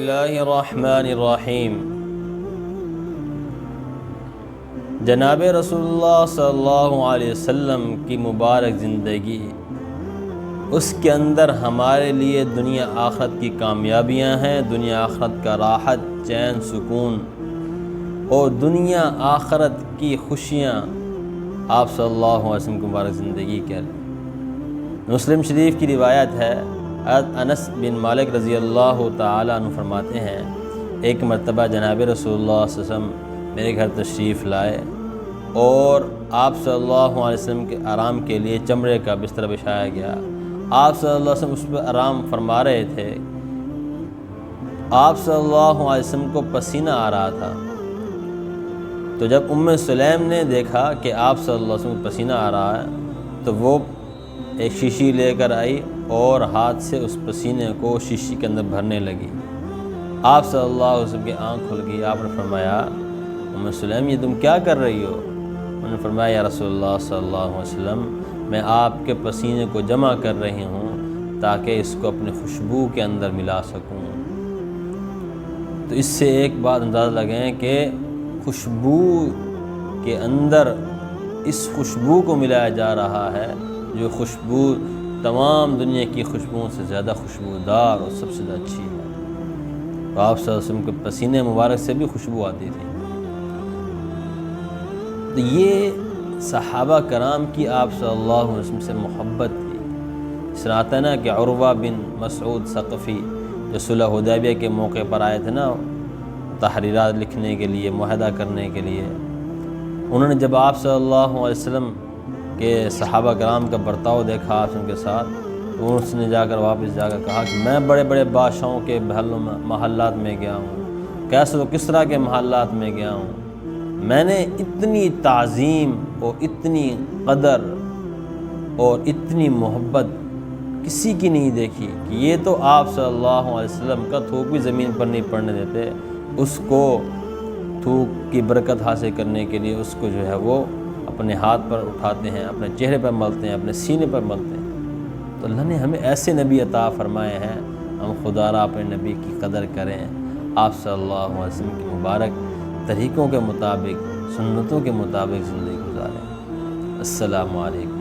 اللہ الرحمن الرحیم۔ جناب رسول اللہ صلی اللہ علیہ وسلم کی مبارک زندگی، اس کے اندر ہمارے لیے دنیا آخرت کی کامیابیاں ہیں، دنیا آخرت کا راحت، چین، سکون اور دنیا آخرت کی خوشیاں آپ صلی اللہ علیہ وسلم کی مبارک زندگی کے۔ مسلم شریف کی روایت ہے، حضرت انس بن مالک رضی اللہ تعالیٰ عنہ فرماتے ہیں، ایک مرتبہ جناب رسول اللہ صلی اللہ علیہ وسلم میرے گھر تشریف لائے اور آپ صلی اللہ علیہ وسلم کے آرام کے لیے چمڑے کا بستر بچھایا گیا۔ آپ صلی اللہ علیہ وسلم اس پر آرام فرما رہے تھے۔ آپ صلی اللہ علیہ وسلم کو پسینہ آ رہا تھا، تو جب سلیم نے دیکھا کہ آپ صلی اللہ علیہ وسلم کو پسینہ آ رہا ہے تو وہ ایک شیشی لے کر آئی اور ہاتھ سے اس پسینے کو شیشی کے اندر بھرنے لگی۔ آپ صلی اللہ علیہ وسلم کی آنکھ کھل گئی۔ آپ نے فرمایا، سلیم یہ تم کیا کر رہی ہو؟ انہوں نے فرمایا، یا رسول اللہ صلی اللہ علیہ وسلم، میں آپ کے پسینے کو جمع کر رہی ہوں تاکہ اس کو اپنے خوشبو کے اندر ملا سکوں۔ تو اس سے ایک بات اندازہ لگیں کہ خوشبو کے اندر اس خوشبو کو ملایا جا رہا ہے جو خوشبو تمام دنیا کی خوشبوؤں سے زیادہ خوشبودار اور سب سے زیادہ اچھی ہے۔ تو آپ صلی اللہ علیہ وسلم کے پسینے مبارک سے بھی خوشبو آتی تھی۔ تو یہ صحابہ کرام کی آپ صلی اللہ علیہ وسلم سے محبت تھی۔ اس طرح آتا ہے نا کہ عروہ بن مسعود ثقفی جو صلح حدیبیہ کے موقع پر آئے تھے نا تحریرات لکھنے کے لیے، معاہدہ کرنے کے لیے، انہوں نے جب آپ صلی اللہ علیہ وسلم کہ صحابہ کرام کا برتاؤ دیکھا آپ ان کے ساتھ، تو اس نے جا کر واپس جا کر کہا کہ میں بڑے بڑے بادشاہوں کے محلات میں گیا ہوں، کیسے و کس طرح کے محلات میں گیا ہوں، میں نے اتنی تعظیم اور اتنی قدر اور اتنی محبت کسی کی نہیں دیکھی کہ یہ تو آپ صلی اللہ علیہ وسلم کا تھوک بھی زمین پر نہیں پڑنے دیتے، اس کو تھوک کی برکت حاصل کرنے کے لیے اس کو جو ہے وہ اپنے ہاتھ پر اٹھاتے ہیں، اپنے چہرے پر ملتے ہیں، اپنے سینے پر ملتے ہیں۔ تو اللہ نے ہمیں ایسے نبی عطا فرمائے ہیں، ہم خدا را اپنے نبی کی قدر کریں، آپ صلی اللہ علیہ وسلم کی مبارک طریقوں کے مطابق، سنتوں کے مطابق زندگی گزاریں۔ السلام علیکم۔